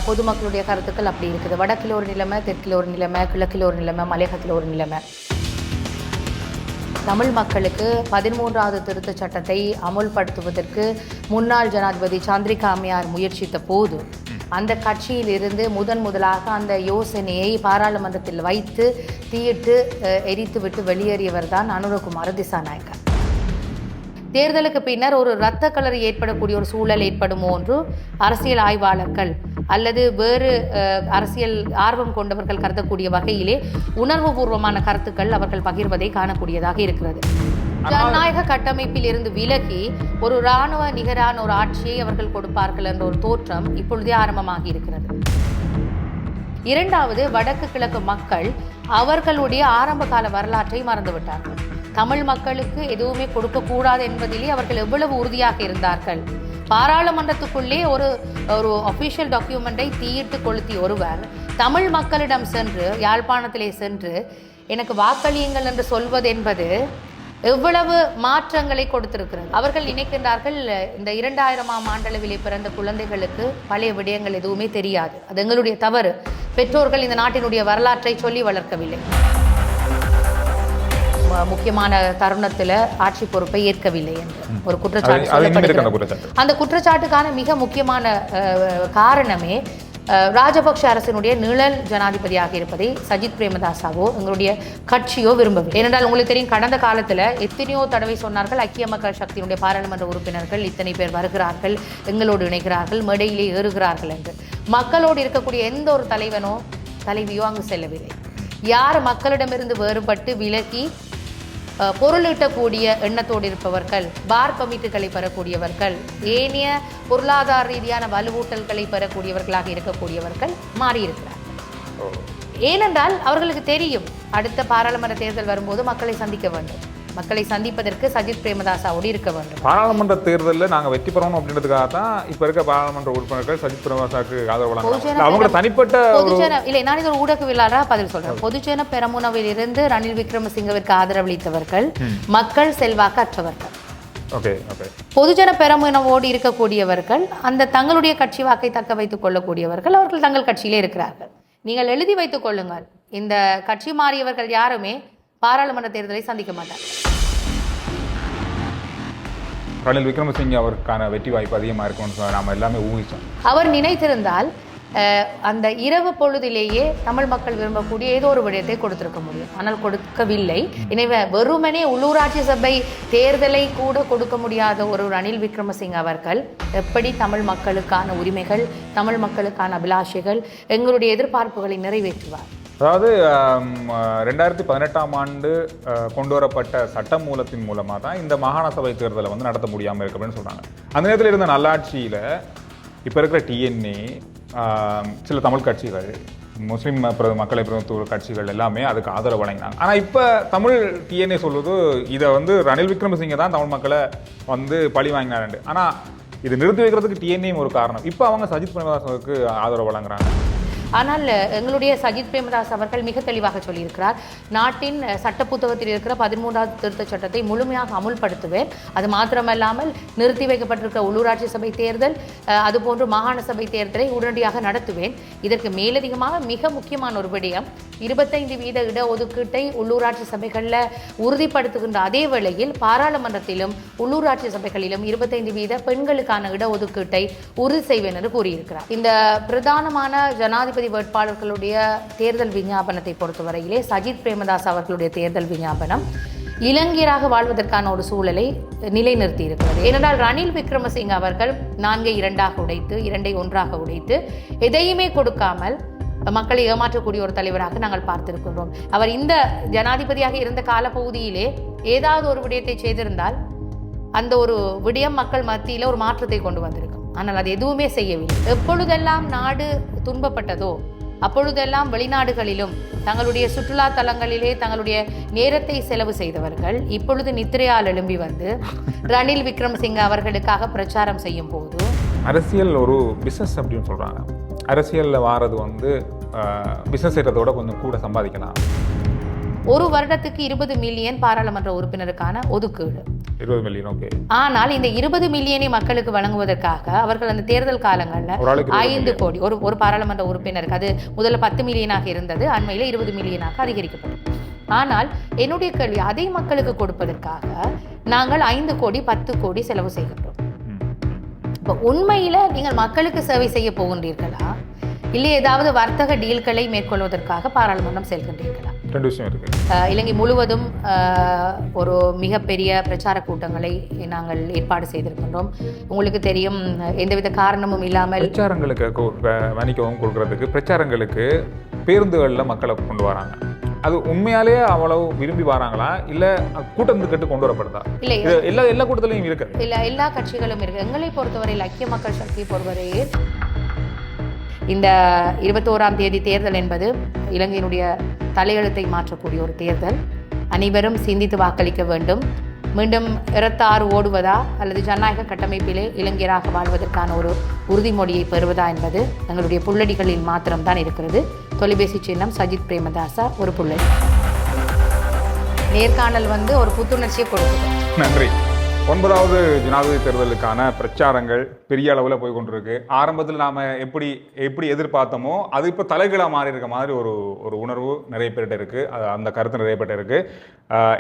பொதுமக்களுடைய கருத்துக்கள் அப்படி இருக்குது. வடக்கில் ஒரு நிலைமை, தெற்கில் ஒரு நிலைமை, கிழக்கில் ஒரு நிலைமை, மலையகத்தில் ஒரு நிலைமை. தமிழ் மக்களுக்கு 13வது திருத்தச் சட்டத்தை அமுல்படுத்துவதற்கு முன்னாள் ஜனாதிபதி சந்திரிகா அம்மையார் முயற்சித்த போது அந்த கட்சியிலிருந்து முதலாக அந்த யோசனையை பாராளுமன்றத்தில் வைத்து தீயிட்டு எரித்துவிட்டு வெளியேறியவர் தான் அனுரகுமார திசாநாயக்க. தேர்தலுக்கு பின்னர் ஒரு இரத்த கலரி ஏற்படக்கூடிய ஒரு சூழல் ஏற்படுமோ என்று அரசியல் ஆய்வாளர்கள் அல்லது வேறு அரசியல் ஆர்வம் கொண்டவர்கள் கருதக்கூடிய வகையிலே உணர்வுபூர்வமான கருத்துக்கள் அவர்கள் பகிர்வதை காணக்கூடியதாக இருக்கிறது. ஜனநாயக கட்டமைப்பில் இருந்து விலகி ஒரு இராணுவ நிகரான ஒரு ஆட்சியை அவர்கள் கொடுப்பார்கள் என்ற ஒரு தோற்றம் இப்பொழுதே ஆரம்பமாகி இருக்கிறது. இரண்டாவது, வடக்கு கிழக்கு மக்கள் அவர்களுடைய ஆரம்ப கால வரலாற்றை மறந்துவிட்டார்கள். தமிழ் மக்களுக்கு எதுவுமே கொடுக்கக்கூடாது என்பதிலே அவர்கள் எவ்வளவு உறுதியாக இருந்தார்கள். பாராளுமன்றத்துக்குள்ளே ஒரு அஃபிஷியல் டாக்குமெண்டை தீயிட்டு கொளுத்தி ஒருவர் தமிழ் மக்களிடம் சென்று, யாழ்ப்பாணத்திலே சென்று எனக்கு வாக்களியுங்கள் என்று சொல்வது என்பது எவ்வளவு மாற்றங்களை கொடுத்திருக்கிறது. அவர்கள் நினைக்கின்றார்கள் இந்த 2000ஆம் ஆண்டளவிலே பிறந்த குழந்தைகளுக்கு பழைய விடயங்கள் எதுவுமே தெரியாது. அது எங்களுடைய தவறு. பெற்றோர்கள் இந்த நாட்டினுடைய வரலாற்றை சொல்லி வளர்க்கவில்லை. முக்கியமான தருணத்தில் ஆட்சி பொறுப்பை ஏற்கவில்லை என்று ஒரு குற்றச்சாட்டு சொல்லப்படுகிறது. அந்த குற்றச்சாட்டுக்கான மிக முக்கியமான காரணமே ராஜபக்ஷ அரசினுடைய நிழல் ஜனாதிபதியாக இருப்பதை சஜித் பிரேமதாசாவோ எங்களுடைய கட்சியோ விரும்பவில்லை. ஏனென்றால் உங்களுக்கு தெரியும், கடந்த காலத்தில் எத்தனையோ தடவை சொன்னார்கள், ஐக்கிய மக்கள் சக்தியினுடைய பாராளுமன்ற உறுப்பினர்கள் இத்தனை பேர் வருகிறார்கள், எங்களோடு இணைகிறார்கள், மேடையிலே ஏறுகிறார்கள் என்று. மக்களோடு இருக்கக்கூடிய எந்த ஒரு தலைவனோ தலைவியோ அங்கு செல்லவில்லை. யார் மக்களிடமிருந்து வேறுபட்டு விலகி பொருளீட்டக்கூடிய எண்ணத்தோடு இருப்பவர்கள், பார் பமிட்டுகளை பெறக்கூடியவர்கள், ஏனைய பொருளாதார ரீதியான வலுவூட்டல்களை பெறக்கூடியவர்களாக இருக்கக்கூடியவர்கள் மாறியிருக்கிறார்கள். ஏனென்றால் அவர்களுக்கு தெரியும், அடுத்த பாராளுமன்ற தேர்தல் வரும்போது மக்களை சந்திக்க வேண்டும். மக்களை சந்திப்பதற்கு சஜித் பிரேமதாசாவோடு இருக்க வேண்டும். பாராளுமன்ற தேர்தலில் நாங்கள் வெற்றி பெறணும் அப்படின்றதுக்காக தான் இப்போ இருக்க பாராளுமன்ற உறுப்பினர்கள் சஜித் பிரேமதாசாவுக்கு ஆதரவு வழங்குறாங்க. அவங்க தனிப்பட்ட இல்லை, நான் இது ஒரு ஊடகவியலாளராக பதில் சொல்றேன். பொதுஜன பெரமுனவில் இருந்து ரணில் விக்ரமசிங்கவிற்கு ஆதரவளித்தவர்கள் மக்கள் செல்வாக்கு அற்றவர்கள். பொதுஜன பெரமுனவோடு இருக்கக்கூடியவர்கள், அந்த தங்களுடைய கட்சி வாக்கை தக்க வைத்துக் கொள்ளக்கூடியவர்கள், அவர்கள் தங்கள் கட்சியிலே இருக்கிறார்கள். நீங்கள் எழுதி வைத்துக் கொள்ளுங்கள், இந்த கட்சி மாறியவர்கள் யாருமே பாராளுமன்ற தேர்தலை சந்திக்க மாட்டார். ரணில் விக்ரமசிங்கே அவருக்கான வெற்றி வாய்ப்பு அதிகமாக இருக்கும்னு நாம எல்லாமே ஊகிச்சோம். அவர் நினைத்திருந்தால் அந்த இரவு பொழுதிலேயே தமிழ் மக்கள் விரும்பக்கூடிய ஏதோ ஒரு விடயத்தை கொடுத்திருக்க முடியும். ஆனால் கொடுக்கவில்லை. எனவே வெறுமனே உள்ளூராட்சி சபை தேர்தலை கூட கொடுக்க முடியாத ஒரு ரணில் விக்ரமசிங்கே அவர்கள் எப்படி தமிழ் மக்களுக்கான உரிமைகள், தமிழ் மக்களுக்கான அபிலாஷைகள், எங்களுடைய எதிர்பார்ப்புகளை நிறைவேற்றுவார்? அதாவது 2018ஆம் ஆண்டு கொண்டு வரப்பட்ட சட்ட மூலத்தின் மூலமாக தான் இந்த மாகாண சபை தேர்தலை வந்து நடத்த முடியாமல் இருக்கு அப்படின்னு சொல்கிறாங்க. அந்த நேரத்தில் இருந்த நல்லாட்சியில் இப்போ இருக்கிற டிஎன்ஏ, சில தமிழ் கட்சிகள், முஸ்லீம் மக்களை பிரதிநிதித்துவ கட்சிகள் எல்லாமே அதுக்கு ஆதரவு வழங்கினாங்க. ஆனால் இப்போ தமிழ் டிஎன்ஏ சொல்வது இதை வந்து ரணில் விக்ரமசிங்கே தான் தமிழ் மக்களை வந்து பழி வாங்கினாரு. ஆனால் இது நிறுத்தி வைக்கிறதுக்கு டிஎன்ஏயும் ஒரு காரணம். இப்போ அவங்க சஜித் பிரேமதாசாவுக்கு ஆதரவு வழங்குறாங்க. ஆனால் எங்களுடைய சஜித் பிரேமதாஸ் அவர்கள் மிக தெளிவாக சொல்லியிருக்கிறார், நாட்டின் சட்ட புத்தகத்தில் இருக்கிற 13வது திருத்தச் சட்டத்தை முழுமையாக அமுல்படுத்துவேன். அது மாத்திரமல்லாமல் நிறுத்தி வைக்கப்பட்டிருக்க உள்ளூராட்சி சபை தேர்தல், அதுபோன்று மாகாண சபை தேர்தலை உடனடியாக நடத்துவேன். இதற்கு மேலதிகமாக மிக முக்கியமான ஒரு விடயம், 25% இடஒதுக்கீட்டை உள்ளூராட்சி சபைகளில் உறுதிப்படுத்துகின்ற அதே வேளையில் பாராளுமன்றத்திலும் உள்ளூராட்சி சபைகளிலும் 25% பெண்களுக்கான இடஒதுக்கீட்டை உறுதி செய்வேன் என்று கூறியிருக்கிறார். இந்த பிரதானமான ஜனாதிபதி வேட்பாளர்களுடைய தேர்தல் விஞ்ஞாபனத்தை பொறுத்தவரையிலே சஜித் பிரேமதாஸ் அவர்களுடைய தேர்தல் விஞ்ஞாபனம் இலங்கையராக வாழ்வதற்கான ஒரு சூழலை நிலைநிறுத்தி இருக்கிறது. ஏனென்றால் ரணில் விக்ரமசிங்கே அவர்கள் 4ஐ 2ஆக உடைத்து, 2ஐ 1ஆக உடைத்து, எதையுமே கொடுக்காமல் மக்களை ஏமாற்றக்கூடிய ஒரு தலைவராக நாங்கள் பார்த்திருக்கின்றோம். அவர் இந்த ஜனாதிபதியாக இருந்த காலப்பகுதியிலே ஏதாவது ஒரு விடயத்தை செய்திருந்தால் அந்த ஒரு விடயம் மக்கள் மத்தியில் ஒரு மாற்றத்தை கொண்டு வந்திருக்கும். ஆனால் அது எதுவுமே செய்யவில்லை. எப்பொழுதெல்லாம் நாடு துன்பப்பட்டதோ அப்பொழுதெல்லாம் வெளிநாடுகளிலும் தங்களுடைய சுற்றுலா தலங்களிலே தங்களுடைய நேரத்தை செலவு செய்தவர்கள் இப்பொழுது நித்திரையால் எழும்பி வந்து ரணில் விக்ரமசிங்கே அவர்களுக்காக பிரச்சாரம் செய்யும் போது, அரசியல் ஒரு பிஸ்னஸ் அப்படின்னு சொல்கிறாங்க. அரசியலில் வாரது வந்து பிஸ்னஸ் செய்கிறதோட கொஞ்சம் கூட சம்பாதிக்கலாம். ஒரு வருடத்துக்கு 20 மில்லியன் பாராளுமன்ற உறுப்பினருக்கான ஒதுக்கீடு. 20 மில்லியன். ஓகே. ஆனால் இந்த 20 மில்லியனை மக்களுக்கு வழங்குவதற்காக அவர்கள் அந்த தேர்தல் காலங்களில் 5 கோடி ஒரு பாராளுமன்ற உறுப்பினருக்கு, அது முதல்ல 10 மில்லியனாக இருந்தது, அண்மையில் 20 மில்லியனாக அதிகரிக்கப்பட்டது. ஆனால் என்னுடைய கேள்வி, அதை மக்களுக்கு கொடுப்பதற்காக நாங்கள் 5 கோடி 10 கோடி செலவு செய்கின்றோம். இப்போ உண்மையில நீங்கள் மக்களுக்கு சேவை செய்ய போகின்றீர்களா, இல்லை ஏதாவது வர்த்தக டீல்களை மேற்கொள்வதற்காக பாராளுமன்றம் செல்கின்றீர்களா? ரெண்டு விஷயம் இருக்கு. இலங்கை முழுவதும் ஒரு மிகப்பெரிய பிரச்சார கூட்டங்களை நாங்கள் ஏற்பாடு செய்திருக்கின்றோம். உங்களுக்கு தெரியும், எந்தவித காரணமும் இல்லாமல் பிரச்சாரங்களுக்கு வணிகவும் கொடுக்கறதுக்கு பிரச்சாரங்களுக்கு பேருந்துகளில் மக்களை கொண்டு வராங்க. அது உண்மையாலேயே அவ்வளவு விரும்பி வராங்களா, இல்ல கூட்டத்துக்கு கொண்டு வரப்படுதா? இல்லை, எல்லா கூட்டத்திலையும் இருக்கு. இல்ல, எல்லா கட்சிகளும் இருக்கு. எங்களை பொறுத்தவரையில் ஐக்கிய மக்கள் சக்தியை பொறுத்தவரையில் இந்த 21ஆம் தேதி தேர்தல் என்பது இலங்கையினுடைய தலையெழுத்தை மாற்றக்கூடிய ஒரு தேர்தல். அனைவரும் சிந்தித்து வாக்களிக்க வேண்டும். மீண்டும் இரத்தாறு ஓடுவதா அல்லது ஜனநாயக கட்டமைப்பிலே இளைஞராக வாழ்வதற்கான ஒரு உறுதிமொழியை பெறுவதா என்பது எங்களுடைய புள்ளடிகளில் மாத்திரம்தான் இருக்கிறது. தொலைபேசி சின்னம் சஜித் பிரேமதாசா, ஒரு புள்ளடி. நேர்காணல் ஒரு புத்துணர்ச்சியை கொடுக்குது. நன்றி. 9வது ஜனாதிபதி தேர்தலுக்கான பிரச்சாரங்கள் பெரிய அளவில் போய் கொண்டிருக்கு. ஆரம்பத்தில் நாம் எப்படி எதிர்பார்த்தோமோ அது இப்போ தலைகீழாக மாறி இருக்க மாதிரி ஒரு உணர்வு நிறைய பேர்கிட்ட இருக்குது. அந்த கருத்து நிறைய பேர்கிட்ட இருக்குது.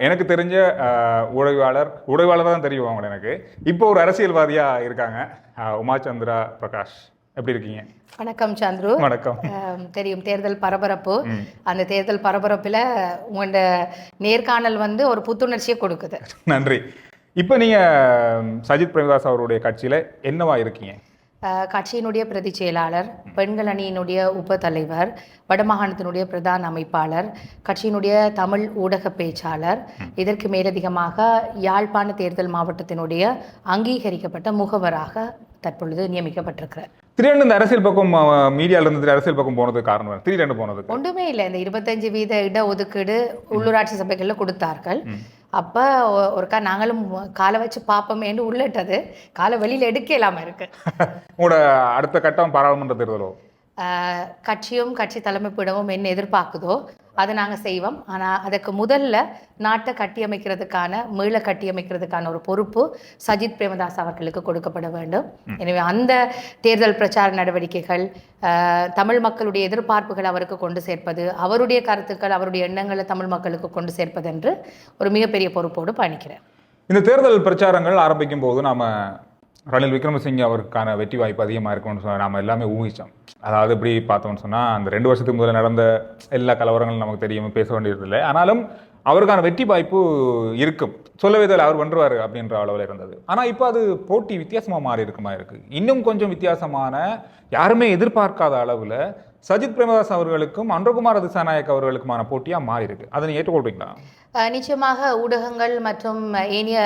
எனக்கு தெரிஞ்ச ஊடகவாளர் தான் தெரியும் அவங்க. எனக்கு இப்போ ஒரு அரசியல்வாதியாக இருக்காங்க, உமாச்சந்திரா பிரகாஷ். எப்படி இருக்கீங்க? வணக்கம் சந்துரு. வணக்கம். தெரியும், தேர்தல் பரபரப்பு. அந்த தேர்தல் பரபரப்பில் உங்களோட நேர்காணல் ஒரு புத்துணர்ச்சியை கொடுக்குது. நன்றி. இப்போ நீங்கள் சஜித் பிரேமதாஸ் அவருடைய கட்சியில் என்னவா இருக்கீங்க? கட்சியினுடைய பிரதி செயலாளர், பெண்கள் அணியினுடைய உப தலைவர், வடமாகாணத்தினுடைய பிரதான அமைப்பாளர், கட்சியினுடைய தமிழ் ஊடக பேச்சாளர், இதற்கு மேலதிகமாக யாழ்ப்பாண தேர்தல் மாவட்டத்தினுடைய அங்கீகரிக்கப்பட்ட முகவராக தற்பொழுது நியமிக்கப்பட்டிருக்கிறார். திடீர்னு இந்த அரசியல் பக்கம், மீடியால இருந்து அரசியல் பக்கம் போனதுக்கு காரணம் திடீர்னு போனதுக்கு ஒன்றுமே இல்லை. இந்த 25% இட ஒதுக்கீடு உள்ளூராட்சி சபைகளில் கொடுத்தார்கள். அப்போ ஒருக்கா நாங்களும் காலை வச்சு பார்ப்போமேன்னு உள்ளிட்டது, காலை வெளியில் எடுக்க இல்லாமல் இருக்கு. உங்களோட அடுத்த கட்டம் பாராளுமன்ற தேர்தலோ? கட்சியும் கட்சி தலைமைப்பிடமும் என்ன எதிர்பார்க்குதோ அதை நாங்கள் செய்வோம். ஆனால் அதுக்கு முதல்ல நாட்டை மீள கட்டியமைக்கிறதுக்கான ஒரு பொறுப்பு சஜித் பிரேமதாஸ் அவர்களுக்கு கொடுக்கப்பட வேண்டும். எனவே அந்த தேர்தல் பிரச்சார நடவடிக்கைகள், தமிழ் மக்களுடைய எதிர்பார்ப்புகள் அவருக்கு கொண்டு சேர்ப்பது, அவருடைய கருத்துக்கள், அவருடைய எண்ணங்களை தமிழ் மக்களுக்கு கொண்டு சேர்ப்பது என்று ஒரு மிகப்பெரிய பொறுப்போடு பயணிக்கிறேன். இந்த தேர்தல் பிரச்சாரங்கள் ஆரம்பிக்கும் போது நாம ரணில் விக்ரமசிங்கே அவருக்கான வெற்றி வாய்ப்பு அதிகமாக இருக்கும்னு சொன்னால் நாம் எல்லாமே ஊகிச்சோம். அதாவது எப்படி பார்த்தோம்னு சொன்னால், அந்த 2 வருஷத்துக்கு முதல்ல நடந்த எல்லா கலவரங்களும் நமக்கு தெரியும், பேச வேண்டியதில்லை. ஆனாலும் அவருக்கான வெற்றி வாய்ப்பு இருக்கும், சொல்லவே தேவை, அவர் வென்றுவார் அப்படின்ற அளவில் இருந்தது. ஆனால் இப்போ அது போட்டி வித்தியாசமாக மாறி இருக்குமா இருக்குது. இன்னும் கொஞ்சம் வித்தியாசமான, யாருமே எதிர்பார்க்காத அளவில் சஜித் பிரேமதாஸ் அவர்களுக்கும் அன்றகுமார் திசாநாயக் அவர்களுக்குமான போட்டியாக மாறி இருக்கு. அதை நீங்கள் ஏற்றுக்கொள்றீங்களா? நிச்சயமாக ஊடகங்கள் மற்றும் ஏனைய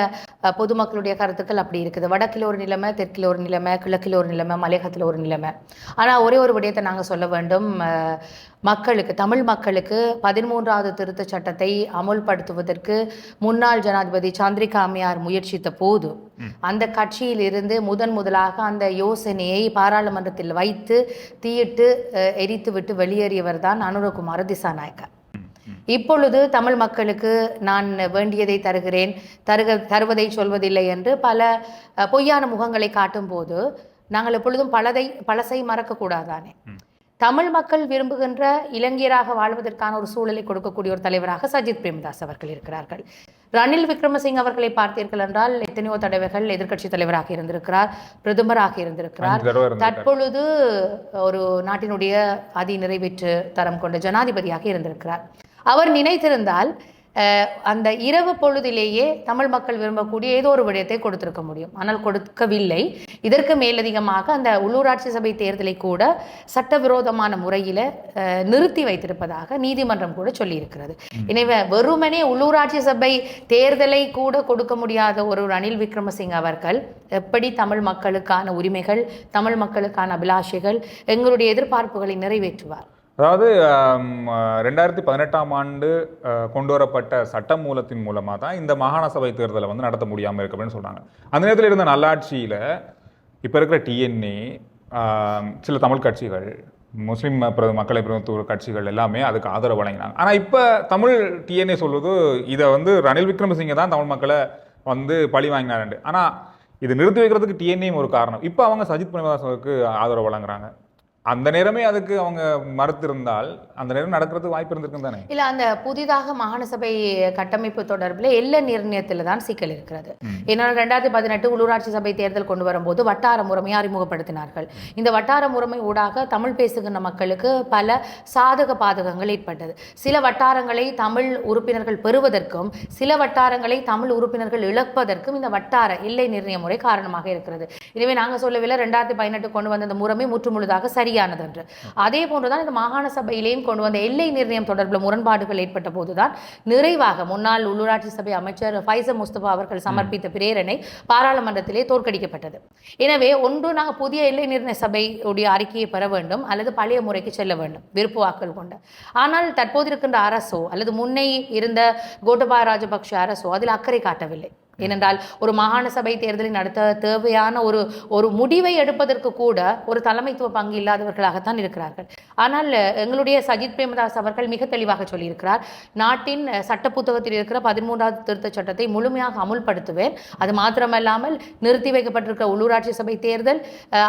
பொதுமக்களுடைய கருத்துக்கள் அப்படி இருக்குது. வடக்கில் ஒரு நிலைமை, தெற்கில் ஒரு நிலைமை, கிழக்கில் ஒரு நிலைமை, மலையகத்தில் ஒரு நிலைமை. ஆனால் ஒரே ஒரு விடயத்தை நாங்கள் சொல்ல வேண்டும். மக்களுக்கு, தமிழ் மக்களுக்கு 13வது திருத்தச் சட்டத்தை அமுல்படுத்துவதற்கு முன்னாள் ஜனாதிபதி சந்திரிகா அம்மையார் முயற்சித்த போது அந்த கட்சியில் இருந்து முதலாக அந்த யோசனையை பாராளுமன்றத்தில் வைத்து தீயிட்டு எரித்துவிட்டு வெளியேறியவர் தான் அனுரகுமார திசாநாயக்க. இப்பொழுது தமிழ் மக்களுக்கு நான் வேண்டியதை தருகிறேன், தருவதை சொல்வதில்லை என்று பல பொய்யான முகங்களை காட்டும் போது நாங்கள் எப்பொழுதும் பழசை மறக்கக்கூடாதானே. தமிழ் மக்கள் விரும்புகின்ற இளைஞராக வாழ்வதற்கான ஒரு சூழலை கொடுக்கக்கூடிய ஒரு தலைவராக சஜித் பிரேமதாஸ் அவர்கள் இருக்கிறார்கள். ரணில் விக்ரமசிங்கே அவர்களை பார்த்தீர்கள் என்றால் எத்தனையோ தடவைகள் எதிர்க்கட்சி தலைவராக இருந்திருக்கிறார், பிரதமராக இருந்திருக்கிறார். தற்பொழுது ஒரு நாட்டினுடைய அதி நிறைவேற்று தரம் கொண்ட ஜனாதிபதியாக இருந்திருக்கிறார். அவர் நினைத்திருந்தால் அந்த இரவு பொழுதிலேயே தமிழ் மக்கள் விரும்பக்கூடிய ஏதோ ஒரு விடயத்தை கொடுத்திருக்க முடியும். ஆனால் கொடுக்கவில்லை. இதற்கு மேலதிகமாக அந்த உள்ளூராட்சி சபை தேர்தலை கூட சட்டவிரோதமான முறையில் நிறுத்தி வைத்திருப்பதாக நீதிமன்றம் கூட சொல்லியிருக்கிறது. எனவே வெறுமனே உள்ளூராட்சி சபை தேர்தலை கூட கொடுக்க முடியாத ஒரு ரணில் விக்ரமசிங்கே அவர்கள் எப்படி தமிழ் மக்களுக்கான உரிமைகள், தமிழ் மக்களுக்கான அபிலாஷைகள், எங்களுடைய எதிர்பார்ப்புகளை நிறைவேற்றுவார்? அதாவது 2018ஆம் ஆண்டு கொண்டு வரப்பட்ட சட்ட மூலத்தின் மூலமாக தான் இந்த மாகாண சபை தேர்தலை நடத்த முடியாமல் இருக்கு அப்படின்னு சொல்கிறாங்க. அந்த நேரத்தில் இருந்த நல்லாட்சியில் இப்போ இருக்கிற டிஎன்ஏ, சில தமிழ் கட்சிகள், முஸ்லீம் மக்களை பிரதிநிதித்துவ கட்சிகள் எல்லாமே அதுக்கு ஆதரவு வழங்கினாங்க. ஆனால் இப்போ தமிழ் டிஎன்ஏ சொல்வது இதை வந்து ரணில் விக்ரமசிங்கே தான் தமிழ் மக்களை வந்து பழி வாங்கினாரு. ஆனால் இது நிறுத்தி வைக்கிறதுக்கு டிஎன்ஏயும் ஒரு காரணம். இப்போ அவங்க சஜித் பிரேமதாசவுக்கு ஆதரவு வழங்குறாங்க. அந்த நேரமே அதுக்கு அவங்க மறுத்திருந்தால் அந்த நேரம் நடக்கிறதுக்கு வாய்ப்பு இருந்திருக்கும் தானே? இல்ல, அந்த புதிதாக மாகாண சபை கட்டமைப்பு தொடர்பில் எல்லை நிர்ணயத்தில் தான் சிக்கல் இருக்கிறது. ஏன்னால் 2018 உள்ளூராட்சி சபை தேர்தல் கொண்டு வரும்போது வட்டார முறைமையை அறிமுகப்படுத்தினார்கள். இந்த வட்டார முறைமை ஊடாக தமிழ் பேசுகின்ற மக்களுக்கு பல சாதக பாதகங்கள் ஏற்பட்டது. சில வட்டாரங்களை தமிழ் உறுப்பினர்கள் பெறுவதற்கும் சில வட்டாரங்களை தமிழ் உறுப்பினர்கள் இழப்பதற்கும் இந்த வட்டார எல்லை நிர்ணய முறை காரணமாக இருக்கிறது. எனவே நாங்கள் சொல்லவில்லை 2018 கொண்டு வந்த இந்த முறைமை முற்றுமுழுதாக சரி என்று. அதே போன்றுதான் இந்த மாகாண சபையிலேயும் கொண்டு வந்த எல்லை நிர்ணயம் தொடர்பில் முரண்பாடுகள் ஏற்பட்ட போதுதான் நிறைவாக முன்னாள் உள்ளூராட்சி சபை அமைச்சர் ஃபைசல் முஸ்தபா அவர்கள் சமர்ப்பித்த பிரேரணை பாராளுமன்றத்திலே தோற்கடிக்கப்பட்டது. எனவே ஒன்று நாங்கள் புதிய எல்லை நிர்ணய சபையுடைய அறிக்கையை பெற வேண்டும் அல்லது பழைய முறைக்கு செல்ல வேண்டும் விருப்பு வாக்கள் கொண்ட. ஆனால் தற்போது இருக்கின்ற அரசோ அல்லது முன்னே இருந்த கோட்டபாய ராஜபக்ஷ அரசோ அதில் அக்கறை காட்டவில்லை. ஏனென்றால் ஒரு மாகாண சபை தேர்தலை நடத்த தேவையான ஒரு முடிவை எடுப்பதற்கு கூட ஒரு தலைமைத்துவ பங்கு இல்லாதவர்களாகத்தான் இருக்கிறார்கள். ஆனால் எங்களுடைய சஜித் பிரேமதாஸ் அவர்கள் மிக தெளிவாக சொல்லியிருக்கிறார், நாட்டின் சட்ட புத்தகத்தில் இருக்கிற 13வது திருத்தச் சட்டத்தை முழுமையாக அமுல்படுத்துவேன். அது மாத்திரமல்லாமல் நிறுத்தி வைக்கப்பட்டிருக்கிற உள்ளூராட்சி சபை தேர்தல்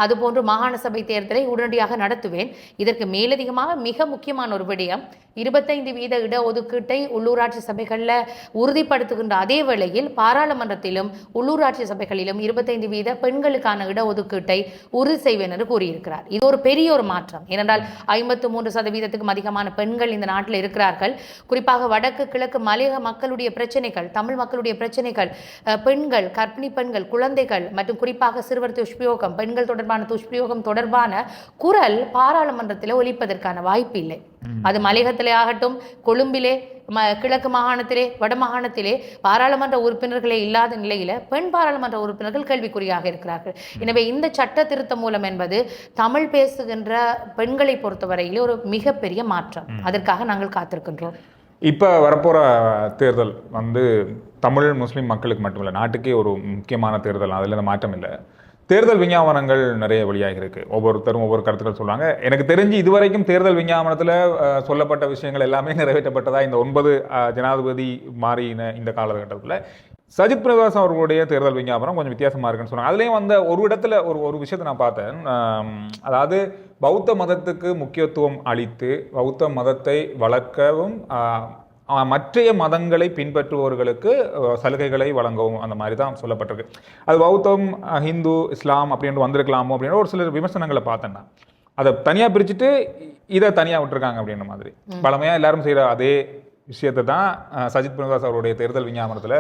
அதுபோன்று மாகாண சபை தேர்தலை உடனடியாக நடத்துவேன். இதற்கு மேலதிகமாக மிக முக்கியமான ஒரு விடயம் 25% இடஒதுக்கீட்டை உள்ளூராட்சி சபைகளில் உறுதிப்படுத்துகின்ற அதே வேளையில் பாராளுமன்றத்திலும் உள்ளூராட்சி சபைகளிலும் 25% பெண்களுக்கான இடஒதுக்கீட்டை உறுதி செய்வேன் என்று கூறியிருக்கிறார். இது ஒரு பெரிய ஒரு மாற்றம். ஏனென்றால் 53% அதிகமான பெண்கள் இந்த நாட்டில் இருக்கிறார்கள். குறிப்பாக வடக்கு கிழக்கு மலையக மக்களுடைய பிரச்சனைகள், தமிழ் மக்களுடைய பிரச்சனைகள், பெண்கள், கர்ப்பிணி பெண்கள், குழந்தைகள் மற்றும் குறிப்பாக சிறுவர் துஷ்பிரயோகம், பெண்கள் தொடர்பான துஷ்பிரயோகம் தொடர்பான குரல் பாராளுமன்றத்தில் ஒலிப்பதற்கான வாய்ப்பு இல்லை. அது மலையகத்திலே ஆகட்டும், கொழும்பிலே, கிழக்கு மாகாணத்திலே, வட மாகாணத்திலே பாராளுமன்ற உறுப்பினர்களே இல்லாத நிலையில பெண் பாராளுமன்ற உறுப்பினர்கள் கேள்விக்குறியாக இருக்கிறார்கள். எனவே இந்த சட்ட திருத்த மூலம் என்பது தமிழ் பேசுகின்ற பெண்களை பொறுத்தவரையிலே ஒரு மிகப்பெரிய மாற்றம். அதற்காக நாங்கள் காத்திருக்கின்றோம். இப்போ வரப்போகிற தேர்தல் வந்து தமிழ் முஸ்லீம் மக்களுக்கு மட்டுமில்லை, நாட்டுக்கே ஒரு முக்கியமான தேர்தல். அதில் இந்த மாற்றம் இல்லை. தேர்தல் விஞ்ஞாபனங்கள் நிறைய வெளியாகி இருக்கு. ஒவ்வொருத்தரும் ஒவ்வொரு கருத்துக்கள் சொல்றாங்க. எனக்கு தெரிஞ்சு இதுவரைக்கும் தேர்தல் விஞ்ஞாபனத்தில் சொல்லப்பட்ட விஷயங்கள் எல்லாமே நிறைவேற்றப்பட்டதா இந்த 9 ஜனாதிபதி மாறின இந்த காலகட்டத்தில் சஜித் பிரேமதாஸ் அவர்களுடைய தேர்தல் விஞ்ஞாபனம் கொஞ்சம் வித்தியாசமாக இருக்குன்னு சொன்னாங்க. அதுலேயும் வந்து ஒரு இடத்துல ஒரு விஷயத்தை நான் பார்த்தேன். அதாவது பௌத்த மதத்துக்கு முக்கியத்துவம் அளித்து பௌத்த மதத்தை வளர்க்கவும் மற்றைய மதங்களை பின்பற்றுபவர்களுக்கு சலுகைகளை வழங்கவும் அந்த மாதிரி தான் சொல்லப்பட்டிருக்கு. அது பௌத்தம், ஹிந்து, இஸ்லாம் அப்படின்ட்டு வந்திருக்கலாமோ அப்படின்னு ஒரு சில விமர்சனங்களை பார்த்தேன்னா அதை தனியாக பிரிச்சுட்டு இதை தனியாக விட்டுருக்காங்க அப்படின்ற மாதிரி. பழமையாக எல்லாரும் செய்கிற அதே விஷயத்தை தான் சஜித் பிரேமதாஸ் அவருடைய தேர்தல் விஞ்ஞாபனத்தில்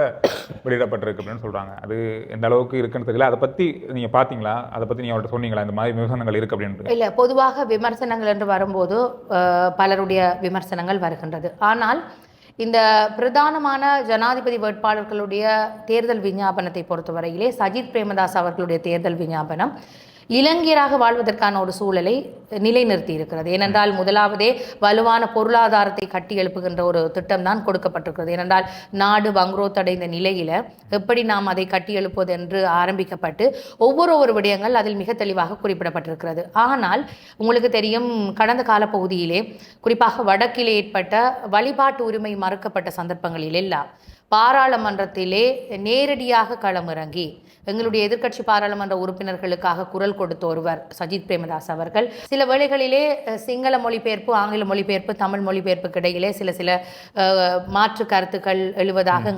வெளியிடப்பட்டிருக்கு அப்படின்னு சொல்கிறாங்க. அது எந்த அளவுக்கு இருக்குன்னு தெரியல. அதை பற்றி நீங்கள் பார்த்தீங்களா? அதை பற்றி நீங்கள் அவர்கிட்ட சொன்னீங்களா இந்த மாதிரி விமர்சனங்கள் இருக்குது அப்படின்ட்டு? இல்லை, பொதுவாக விமர்சனங்கள் என்று வரும்போது பலருடைய விமர்சனங்கள் வருகின்றது. ஆனால் இந்த பிரதானமான ஜனாதிபதி வேட்பாளர்களுடைய தேர்தல் விஞ்ஞாபனத்தை பொறுத்தவரையிலே சஜித் பிரேமதாஸ் அவர்களுடைய தேர்தல் விஞ்ஞாபனம் இளைஞராக வாழ்வதற்கான ஒரு சூழலை நிலைநிறுத்தி இருக்கிறது. ஏனென்றால் முதலாவதே வலுவான பொருளாதாரத்தை கட்டி எழுப்புகின்ற ஒரு திட்டம் தான் கொடுக்கப்பட்டிருக்கிறது. ஏனென்றால் நாடு வங்குரோத்தடைந்த நிலையில எப்படி நாம் அதை கட்டி எழுப்புவது என்று ஆரம்பிக்கப்பட்டு ஒவ்வொரு விடயங்கள் அதில் மிக தெளிவாக குறிப்பிடப்பட்டிருக்கிறது. ஆனால் உங்களுக்கு தெரியும், கடந்த காலப்பகுதியிலே குறிப்பாக வடக்கிலே ஏற்பட்ட வழிபாட்டு உரிமை மறுக்கப்பட்ட சந்தர்ப்பங்களில் எல்லாம் பாராளுமன்றத்திலே நேரடியாக களமிறங்கி எங்களுடைய எதிர்க்கட்சி பாராளுமன்ற உறுப்பினர்களுக்காக குரல் கொடுத்த ஒருவர் சஜித் பிரேமதாஸ் அவர்கள். சில வேளைகளிலே சிங்கள மொழிபெயர்ப்பு, ஆங்கில மொழிபெயர்ப்பு, தமிழ் மொழிபெயர்ப்புக்கு இடையிலே சில மாற்று கருத்துக்கள் எழுவதாக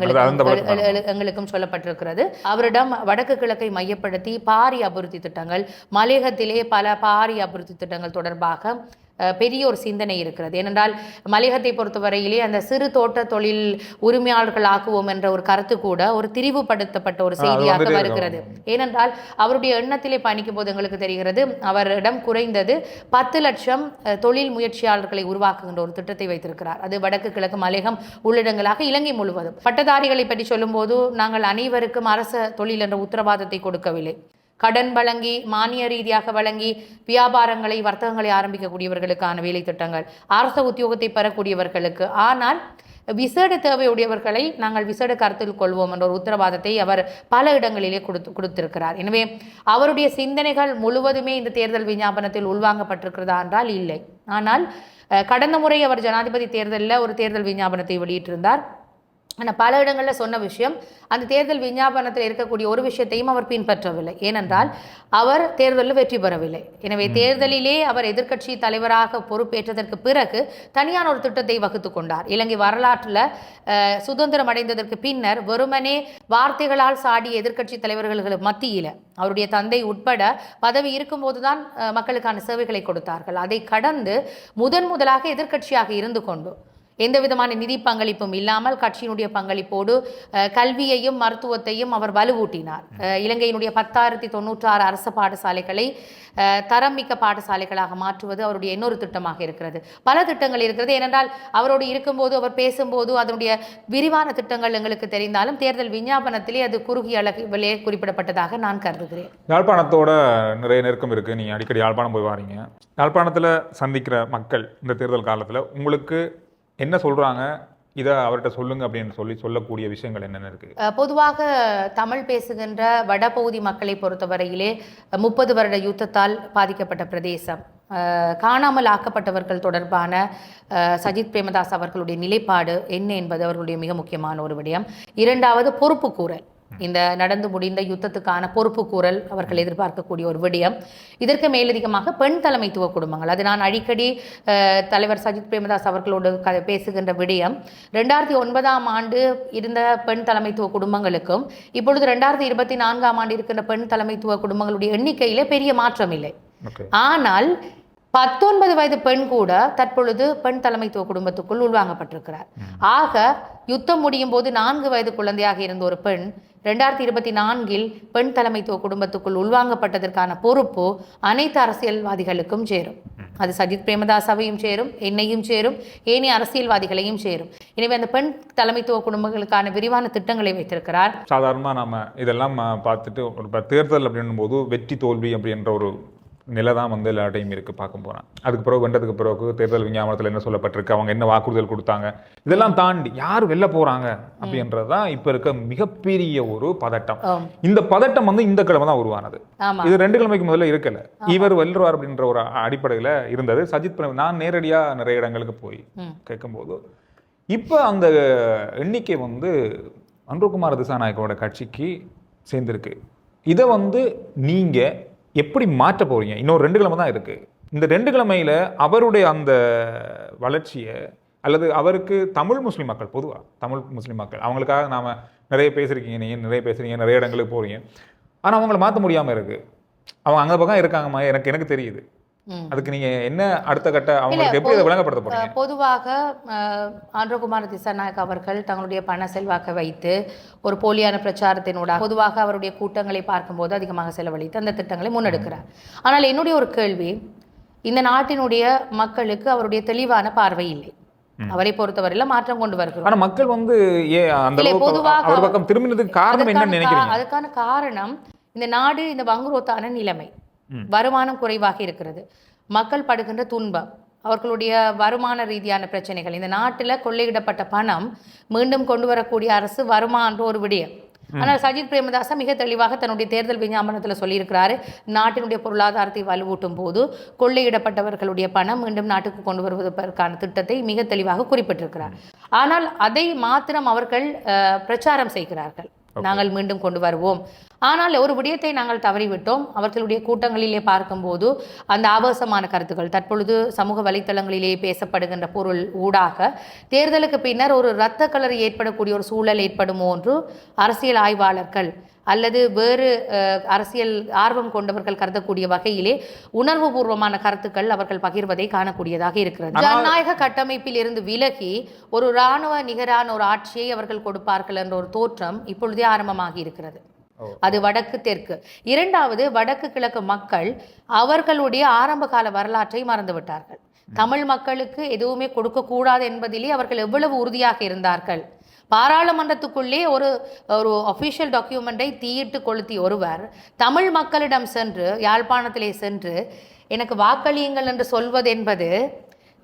எங்களுக்கும் சொல்லப்பட்டிருக்கிறது. அவரிடம் வடக்கு கிழக்கை மையப்படுத்தி பாரி அபிவிருத்தி திட்டங்கள், மலையகத்திலே பல பாரி அபிவிருத்தி திட்டங்கள் தொடர்பாக பெரிய ஒரு சிந்தனை இருக்கிறது. ஏனென்றால் மலையகத்தை பொறுத்தவரையிலே அந்த சிறு தோட்ட தொழில் உரிமையாளர்கள் ஆக்குவோம் என்ற ஒரு கருத்து கூட ஒரு திரிவுபடுத்தப்பட்ட ஒரு செய்தியாக வருகிறது. ஏனென்றால் அவருடைய எண்ணத்திலே பயணிக்கும் போது எங்களுக்கு தெரிகிறது, அவரிடம் குறைந்தது 10 லட்சம் தொழில் முயற்சியாளர்களை உருவாக்குகின்ற ஒரு திட்டத்தை வைத்திருக்கிறார். அது வடக்கு கிழக்கு மலையகம் உள்ளிடங்களாக இலங்கை முழுவதும். பட்டதாரிகளை பற்றி சொல்லும் போது நாங்கள் அனைவருக்கும் அரச தொழில் என்ற உத்தரவாதத்தை கொடுக்கவில்லை. கடன் வழங்கி மானிய ரீதியாக வழங்கி வியாபாரங்களை வர்த்தகங்களை ஆரம்பிக்கக்கூடியவர்களுக்கான வேலை திட்டங்கள், அரச உத்தியோகத்தை பெறக்கூடியவர்களுக்கு. ஆனால் விசேட தேவையுடையவர்களை நாங்கள் விசேட கருத்தில் கொள்வோம் என்ற ஒரு உத்தரவாதத்தை அவர் பல இடங்களிலே கொடுத்திருக்கிறார். எனவே அவருடைய சிந்தனைகள் முழுவதுமே இந்த தேர்தல் விஞ்ஞாபனத்தில் உள்வாங்கப்பட்டிருக்கிறதா என்றால் இல்லை. ஆனால் கடந்த முறை அவர் ஜனாதிபதி தேர்தலில் ஒரு தேர்தல் விஞ்ஞாபனத்தை வெளியிட்டிருந்தார். ஆனால் பல இடங்களில் சொன்ன விஷயம், அந்த தேர்தல் விஞ்ஞாபனத்தில் இருக்கக்கூடிய ஒரு விஷயத்தையும் அவர் பின்பற்றவில்லை. ஏனென்றால் அவர் தேர்தலில் வெற்றி பெறவில்லை. எனவே தேர்தலிலே அவர் எதிர்க்கட்சி தலைவராக பொறுப்பேற்றதற்கு பிறகு தனியான ஒரு திட்டத்தை வகுத்து கொண்டார். இலங்கை வரலாற்றில் சுதந்திரம் அடைந்ததற்கு பின்னர் வெறுமனே வார்த்தைகளால் சாடிய எதிர்க்கட்சி தலைவர்கள் மத்தியில் அவருடைய தந்தை உட்பட பதவி இருக்கும்போது தான் மக்களுக்கான சேவைகளை கொடுத்தார்கள். அதை கடந்து முதலாக எதிர்க்கட்சியாக இருந்து கொண்டு எந்த விதமான நிதி பங்களிப்பும் இல்லாமல் கட்சியினுடைய பங்களிப்போடு கல்வியையும் மருத்துவத்தையும் அவர் வலுவூட்டினார். இலங்கையினுடைய 10,096 அரசு பாடசாலைகளை தரமிக்க பாடசாலைகளாக மாற்றுவது அவருடைய இன்னொரு திட்டமாக இருக்கிறது. பல திட்டங்கள் இருக்கிறது. ஏனென்றால் அவரோடு இருக்கும்போது, அவர் பேசும்போது அதனுடைய விரிவான திட்டங்கள் எங்களுக்கு தெரிந்தாலும் தேர்தல் விஞ்ஞாபனத்திலே அது குறுகிய அளவிலே குறிப்பிடப்பட்டதாக நான் கருதுகிறேன். யாழ்ப்பாணத்தோட நிறைய நெருக்கம் இருக்குது. நீங்கள் அடிக்கடி யாழ்ப்பாணம் போய் வாரீங்க. யாழ்ப்பாணத்தில் சந்திக்கிற மக்கள் இந்த தேர்தல் காலத்தில் உங்களுக்கு என்ன சொல்கிறாங்க, இதை அவர்கிட்ட சொல்லுங்க அப்படின்னு சொல்லக்கூடிய விஷயங்கள் என்னென்ன இருக்குது? பொதுவாக தமிழ் பேசுகின்ற வடபகுதி மக்களை பொறுத்தவரையிலே 30 வருட யுத்தத்தால் பாதிக்கப்பட்ட பிரதேசம், காணாமல் ஆக்கப்பட்டவர்கள் தொடர்பான சஜித் பிரேமதாஸ் அவர்களுடைய நிலைப்பாடு என்ன என்பது அவர்களுடைய மிக முக்கியமான ஒரு விடயம். இரண்டாவது பொறுப்புக்கூறல், இந்த நடந்து முடிந்த யுத்தத்துக்கான பொறுப்புக்கூறல் அவர்கள் எதிர்பார்க்கக்கூடிய ஒரு விடயம். இதற்கு மேலதிகமாக பெண் தலைமைத்துவ குடும்பங்கள், அது நான் அடிக்கடி தலைவர் சஜித் பிரேமதாஸ் அவர்களோடு பேசுகின்ற விடயம். 2009ஆம் ஆண்டு இருந்த பெண் தலைமைத்துவ குடும்பங்களுக்கும் இப்பொழுது 2024ஆம் ஆண்டு இருக்கின்ற பெண் தலைமைத்துவ குடும்பங்களுடைய எண்ணிக்கையிலே பெரிய மாற்றம் இல்லை. ஆனால் 19 வயது பெண் கூட தற்பொழுது பெண் தலைமைத்துவ குடும்பத்துக்குள் உள்வாங்கப்பட்டிருக்கிறார். ஆக யுத்தம் முடியும் போது 4 வயது குழந்தையாக இருந்த ஒரு பெண் 2024இல் பெண் தலைமைத்துவ குடும்பத்துக்குள் உள்வாங்கப்பட்டதற்கான பொறுப்பு அனைத்து அரசியல்வாதிகளுக்கும் சேரும். அது சஜித் பிரேமதாசாவையும் சேரும், என்னையும் சேரும், ஏனைய அரசியல்வாதிகளையும் சேரும். எனவே அந்த பெண் தலைமைத்துவ குடும்பங்களுக்கான விரிவான திட்டங்களை வைத்திருக்கிறார். சாதாரணமாக நம்ம இதெல்லாம் பார்த்துட்டு ஒரு தேர்தல் அப்படின்னும் போது வெற்றி தோல்வி அப்படின்ற ஒரு நிலை தான் வந்து எல்லா டைம் இருக்குது பார்க்க போகிறேன். அதுக்கு பிறகு வென்றதுக்கு பிறகு தேர்தல் விஞ்ஞாபனத்தில் என்ன சொல்லப்பட்டிருக்கு, அவங்க என்ன வாக்குறுதல் கொடுத்தாங்க, இதெல்லாம் தாண்டி யார் வெளில போகிறாங்க அப்படின்றது தான் இப்போ இருக்க மிகப்பெரிய ஒரு பதட்டம். இந்த பதட்டம் வந்து இந்த கிழமை தான் உருவானது. இது 2 கிழமைக்கு முதல்ல இருக்கல. இவர் வெல்றார் அப்படின்ற ஒரு அடிப்படையில் இருந்தது. சஜித் பிரேம நான் நேரடியாக நிறைய இடங்களுக்கு போய் கேட்கும்போது இப்போ அந்த எண்ணிக்கை வந்து அன்ருகுமார் திசாநாயக்கோட கட்சிக்கு சேர்ந்திருக்கு. இதை வந்து நீங்கள் எப்படி மாற்ற போறீங்க? இன்னொரு 2 கிழமை தான் இருக்கு. இந்த 2 கிழமையில அவருடைய அந்த வளர்ச்சியை, அல்லது அவருக்கு தமிழ் முஸ்லீம் மக்கள், பொதுவாக தமிழ் முஸ்லீம் மக்கள் அவங்களுக்காக நாம நிறைய பேசியிருக்கீங்க, நீங்கள் நிறைய பேசுறீங்க, நிறைய இடங்களுக்கு போறீங்க, ஆனால் அவங்கள மாற்ற முடியாமல் இருக்கு. அவங்க அங்கே பக்கம் இருக்காங்கம்மா, எனக்கு தெரியுது. அதுக்கு நீங்க என்ன அடுத்த கட்ட அவங்களுக்கு எப்படி விளங்கப்படுத்த போறீங்க? பொதுவாக அன்ருகுமார் திசாநாயக் அவர்கள் தங்களுடைய பண செல்வாக்கை வைத்து ஒரு போலியான பிரச்சாரத்தினூடாக பொதுவாக அவருடைய கூட்டங்களை பார்க்கும்போது அதிகமாக செலவழித்து அந்த திட்டங்களை முன்னெடுக்கிறார். ஆனால் என்னுடைய ஒரு கேள்வி, இந்த நாட்டினுடைய மக்களுக்கு அவருடைய தெளிவான பார்வை இல்லை. அவரை பொறுத்தவரையில மாற்றம் கொண்டு வருகிறார். ஆனா மக்கள் வந்து பொதுவாக அவர் பக்கம் திரும்பினதுக்கு காரணம் என்னன்னு நினைக்கிறீங்க? அதுக்கான காரணம் இந்த நாடு இந்த வங்குரோத்தான நிலைமை, வருமானம் குறைவாக இருக்கிறது, மக்கள் படுகின்ற துன்பம், அவர்களுடைய வருமான ரீதியான பிரச்சனைகள், இந்த நாட்டில் கொள்ளையிடப்பட்ட பணம் மீண்டும் கொண்டு வரக்கூடிய அரசு வருமா என்ற ஒரு விடயம். ஆனால் சஜித் பிரேமதாசா மிக தெளிவாக தன்னுடைய தேர்தல் விஞ்ஞாபனத்தில் சொல்லியிருக்கிறாரு, நாட்டினுடைய பொருளாதாரத்தை வலுவூட்டும் போது கொள்ளையிடப்பட்டவர்களுடைய பணம் மீண்டும் நாட்டுக்கு கொண்டு வருவதற்கான திட்டத்தை மிக தெளிவாக குறிப்பிட்டிருக்கிறார். ஆனால் அதை மாத்திரம் அவர்கள் பிரச்சாரம் செய்கிறார்கள், நாங்கள் மீண்டும் கொண்டு வருவோம். ஆனால் ஒரு விடயத்தை நாங்கள் தவறிவிட்டோம். அவர்களுடைய கூட்டங்களிலே பார்க்கும்போது அந்த ஆபாசமான கருத்துக்கள், தற்பொழுது சமூக வலைத்தளங்களிலே பேசப்படுகின்ற பொருள் ஊடாக தேர்தலுக்கு பின்னர் ஒரு இரத்த கலரி ஏற்படக்கூடிய ஒரு சூழல் ஏற்படுமோ என்று அரசியல் ஆய்வாளர்கள் அல்லது வேறு அரசியல் ஆர்வம் கொண்டவர்கள் கருதக்கூடிய வகையிலே உணர்வு பூர்வமான கருத்துக்கள் அவர்கள் பகிர்வதை காணக்கூடியதாக இருக்கிறது. ஜனநாயக கட்டமைப்பில் இருந்து விலகி ஒரு இராணுவ நிகரான ஒரு ஆட்சியை அவர்கள் கொடுப்பார்கள் என்ற ஒரு தோற்றம் இப்பொழுதே ஆரம்பமாகி இருக்கிறது. அது வடக்கு தெற்கு. இரண்டாவது, வடக்கு கிழக்கு மக்கள் அவர்களுடைய ஆரம்ப கால வரலாற்றை மறந்துவிட்டார்கள். தமிழ் மக்களுக்கு எதுவுமே கொடுக்க கூடாது என்பதிலே அவர்கள் எவ்வளவு உறுதியாக இருந்தார்கள். பாராளுமன்றத்துக்குள்ளே ஒரு ஒரு அஃபிஷியல் டாக்குமெண்ட்டை தீயிட்டு கொளுத்தி ஒருவர் தமிழ் மக்களிடம் சென்று யாழ்ப்பாணத்திலே சென்று எனக்கு வாக்களியுங்கள் என்று சொல்வது என்பது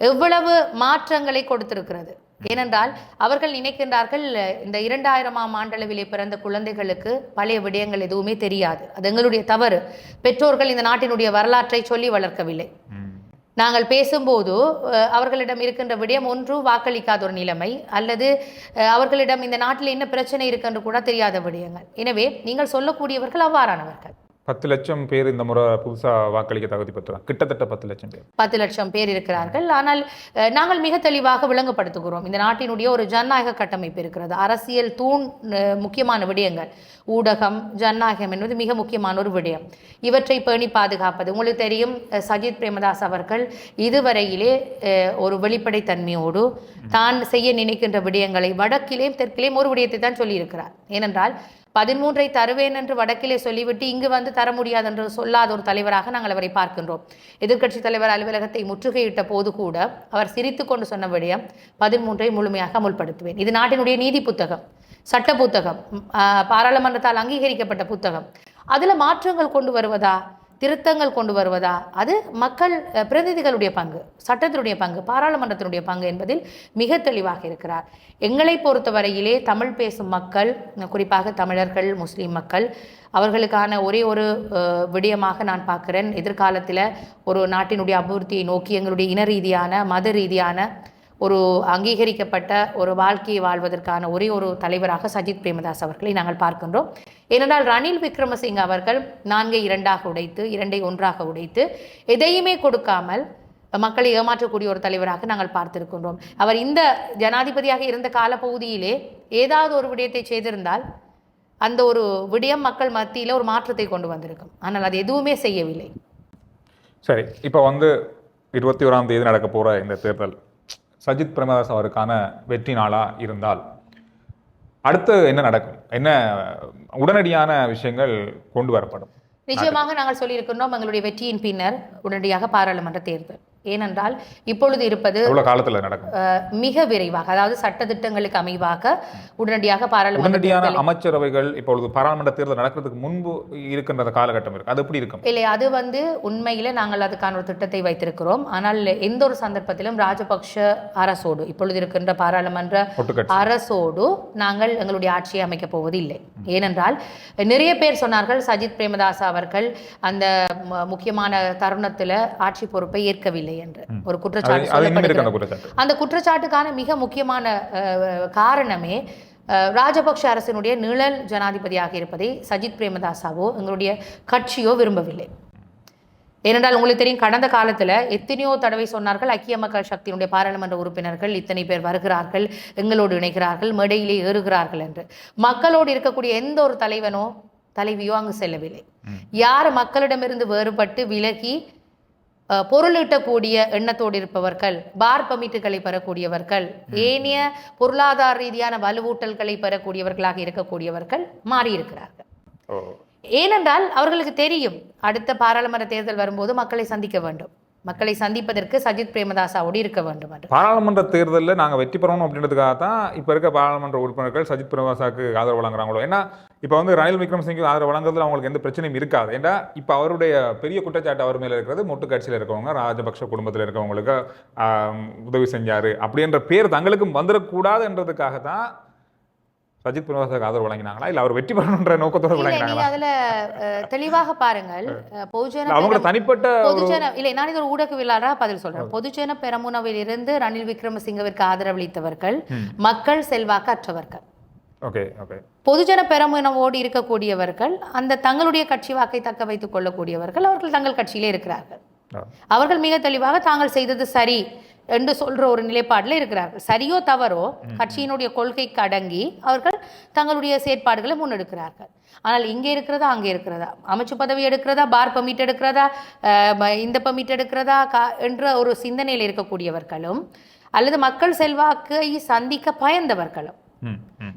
எவ்வளவு மாற்றங்களை கொடுத்திருக்கிறது. ஏனென்றால் அவர்கள் நினைக்கின்றார்கள் இந்த 2000ஆம் ஆண்டளவிலே பிறந்த குழந்தைகளுக்கு பழைய விடயங்கள் எதுவுமே தெரியாது. அது எங்களுடைய தவறு. பெற்றோர்கள் இந்த நாட்டினுடைய வரலாற்றை சொல்லி வளர்க்கவில்லை. நாங்கள் பேசும்போது அவர்களிடம் இருக்கின்ற விடயம் ஒன்று வாக்களிக்காத ஒரு நிலைமை, அல்லது அவர்களிடம் இந்த நாட்டில் என்ன பிரச்சனை இருக்குன்னு கூட தெரியாத விடயங்கள். எனவே நீங்கள் சொல்லக்கூடியவர்கள் அவ்வாறானவர்கள். 10 லட்சம் பேர் இந்த முறை புதுசாக வாக்களிக்க தகுதி பெற்றுறாங்க. கிட்டத்தட்ட 10 லட்சம் பேர் 10 லட்சம் பேர் இருக்கிறார்கள். ஆனால் நாங்கள் மிக தெளிவாக விளங்கப்படுத்துகிறோம், இந்த நாட்டினுடைய ஒரு ஜனநாயக கட்டமைப்பு இருக்கிறது. அரசியல் தூண் முக்கியமான விடயங்கள், ஊடகம், ஜனநாயகம் என்பது மிக முக்கியமான ஒரு விடயம். இவற்றை பேணி பாதுகாப்பது. உங்களுக்கு தெரியும், சஜித் பிரேமதாஸ் அவர்கள் இதுவரையிலே ஒரு வெளிப்படைத்தன்மையோடு தான் செய்ய நினைக்கின்ற விடயங்களை வடக்கிலேயும் தெற்கிலேயும் ஒரு விடயத்தை தான் சொல்லியிருக்கிறார். ஏனென்றால் 13 தருவேன் என்று வடக்கிலே சொல்லிவிட்டு இங்கு வந்து தர முடியாது என்று சொல்லாத ஒரு தலைவராக நாங்கள் அவரை பார்க்கின்றோம். எதிர்க்கட்சி தலைவர் அலுவலகத்தை முற்றுகையிட்ட போது கூட அவர் சிரித்து கொண்டு சொன்ன விடயம் 13 முழுமையாக அமுல்படுத்துவேன். இது நாட்டினுடைய நீதி புத்தகம், சட்ட புத்தகம், பாராளுமன்றத்தால் அங்கீகரிக்கப்பட்ட புத்தகம். அதில் மாற்றங்கள் கொண்டு வருவதா, திருத்தங்கள் கொண்டு வருவதா, அது மக்கள் பிரதிநிதிகளுடைய பங்கு, சட்டத்தினுடைய பங்கு, பாராளுமன்றத்தினுடைய பங்கு என்பதில் மிக தெளிவாக இருக்கிறார். எங்களை பொறுத்தவரையிலே தமிழ் பேசும் மக்கள், குறிப்பாக தமிழர்கள், முஸ்லீம் மக்கள், அவர்களுக்கான ஒரே ஒரு விடயமாக நான் பார்க்கிறேன், எதிர்காலத்தில் ஒரு நாட்டினுடைய அபிவிருத்தியை நோக்கி எங்களுடைய இன ரீதியான மத ரீதியான ஒரு அங்கீகரிக்கப்பட்ட ஒரு வாழ்க்கையை வாழ்வதற்கான ஒரே ஒரு தலைவராக சஜித் பிரேமதாஸ் அவர்களை நாங்கள் பார்க்கின்றோம். ஏனென்றால் ரணில் விக்ரமசிங்க அவர்கள் 4ஐ 2ஆக உடைத்து, 2ஐ 1ஆக உடைத்து, எதையுமே கொடுக்காமல் மக்களை ஏமாற்றக்கூடிய ஒரு தலைவராக நாங்கள் பார்த்திருக்கின்றோம். அவர் இந்த ஜனாதிபதியாக இருந்த காலப்பகுதியிலே ஏதாவது ஒரு விடயத்தை செய்திருந்தால் அந்த ஒரு விடயம் மக்கள் மத்தியில் ஒரு மாற்றத்தை கொண்டு வந்திருக்கும். ஆனால் அது எதுவுமே செய்யவில்லை. சரி, இப்போ வந்து 21ஆம் தேதி நடக்க போகிற இந்த தேர்தல் சஜித் பிரேமதாஸ் அவருக்கான வெற்றி நாளாக இருந்தால் அடுத்து என்ன நடக்கும்? என்ன உடனடியான விஷயங்கள் கொண்டு வரப்படும்? நிச்சயமாக நாங்கள் சொல்லியிருக்கின்றோம், எங்களுடைய வெற்றியின் பின்னர் உடனடியாக பாராளுமன்ற தேர்தல். ஏனென்றால் இப்பொழுது இருப்பது காலத்தில் நடக்கும் மிக விரைவாக, அதாவது சட்ட திட்டங்களுக்கு அமைவாக உடனடியாக பாராளுமன்ற அமைச்சரவைகள் இப்பொழுது பாராளுமன்ற தேர்தல் நடக்கிறதுக்கு முன்பு இருக்கின்ற காலகட்டம் இருக்கு. அது எப்படி இருக்கும்? இல்லை, அது வந்து உண்மையில நாங்கள் அதுக்கான ஒரு திட்டத்தை வைத்திருக்கிறோம். ஆனால் எந்த ஒரு சந்தர்ப்பத்திலும் ராஜபக்ஷ அரசோடு, இப்பொழுது இருக்கின்ற பாராளுமன்ற அரசோடு நாங்கள் எங்களுடைய ஆட்சியை அமைக்கப் போவது இல்லை. ஏனென்றால் நிறைய பேர் சொன்னார்கள் சஜித் பிரேமதாஸ் அவர்கள் அந்த முக்கியமான தருணத்தில் ஆட்சி பொறுப்பை ஏற்கவில்லை என்று ஒரு குற்றச்சாட்டு சொல்லப்படுகிறது. அந்த குற்றச்சாட்டுக்கான மிக முக்கியமான காரணமே ராஜபக்ஷ அரசினுடைய நிழல் ஜனாதிபதியாக இருப்பதை சஜித் பிரேமதாசாவோ எங்களுடைய கட்சியோ விரும்பவில்லை. ஏனென்றால் உங்களுக்கு தெரியும், கடந்த காலத்தில் எத்தனையோ தடவை சொன்னார்கள், ஐக்கிய மக்கள் சக்தியினுடைய பாராளுமன்ற உறுப்பினர்கள் இத்தனை பேர் வருகிறார்கள், எங்களோடு இணைகிறார்கள், மேடையிலே ஏறுகிறார்கள் என்று. மக்களோடு இருக்கக்கூடிய எந்த ஒரு தலைவனோ தலைவியோ அங்கு செல்லவில்லை. யார் மக்களிடமிருந்து வேறுபட்டு விலகி பொருளீட்டக்கூடிய எண்ணத்தோடு இருப்பவர்கள், பார் பமிட்டுகளை பெறக்கூடியவர்கள், ஏனைய பொருளாதார ரீதியான வலுவூட்டல்களை பெறக்கூடியவர்களாக இருக்கக்கூடியவர்கள் மாறியிருக்கிறார்கள். ஏனென்றால் அவர்களுக்கு தெரியும், அடுத்த பாராளுமன்ற தேர்தல் வரும்போது மக்களை சந்திக்க வேண்டும், மக்களை சந்திப்பதற்கு சஜித் பிரேமதாசாவோடு இருக்க வேண்டும் என்று. பாராளுமன்ற தேர்தலில் நாங்கள் வெற்றி பெறணும் அப்படின்றதுக்காக தான் இப்போ இருக்க பாராளுமன்ற உறுப்பினர்கள் சஜித் பிரேமதாசாவுக்கு ஆதரவு வழங்குறாங்களோ. ஏன்னா இப்போ வந்து ரணில் விக்ரமசிங்கே ஆதரவு வழங்குறதுல அவங்களுக்கு எந்த பிரச்சனையும் இருக்காது. ஏன்னா இப்போ அவருடைய பெரிய குற்றச்சாட்டு அவர் மேலே இருக்கிறது, மொட்டு கட்சியில் இருக்கவங்க, ராஜபக்ஷ குடும்பத்தில் இருக்கவங்களுக்கு உதவி செஞ்சார் அப்படின்ற பேர் தங்களுக்கும் வந்துடக்கூடாதுன்றதுக்காக தான் சஜித் பிரேமதாசாவுக்கு ஆதரவு வழங்கினாங்களா, இல்ல அவர் வெற்றி பெறணுன்ற நோக்கத்தோட வழங்கினாங்களா? அதுல தெளிவாக பாருங்கள், அவங்க தனிப்பட்ட பொதுஜன இல்லை, நான் இது ஒரு ஊடகவியலாளரா பதில் சொல்றேன். பொதுஜன பெரமுனவில் இருந்து ரணில் விக்ரமசிங்கவிற்கு ஆதரவளித்தவர்கள் மக்கள் செல்வாக்கு அற்றவர்கள். பொதுஜன பெரமுனவோடு இருக்கக்கூடியவர்கள், அந்த தங்களுடைய கட்சி வாக்கை தக்க வைத்துக் கொள்ளக்கூடியவர்கள், அவர்கள் தங்கள் கட்சியிலே இருக்கிறார்கள். அவர்கள் மிக தெளிவாக தாங்கள் செய்தது சரி என்று சொல்ற ஒரு நிலைப்பாட்டில் இருக்கிறார்கள். சரியோ தவறோ கட்சியினுடைய கொள்கைக்கு அடங்கி அவர்கள் தங்களுடைய செயற்பாடுகளை முன்னெடுக்கிறார்கள். ஆனால் இங்கே இருக்கிறதா அங்கே இருக்கிறதா, அமைச்சு பதவி எடுக்கிறதா, பார் பர்மிட் எடுக்கிறதா, இந்த பர்மிட் எடுக்கிறதா என்ற ஒரு சிந்தனையில் இருக்கக்கூடியவர்களும், அல்லது மக்கள் செல்வாக்கை சந்திக்க பயந்தவர்களும்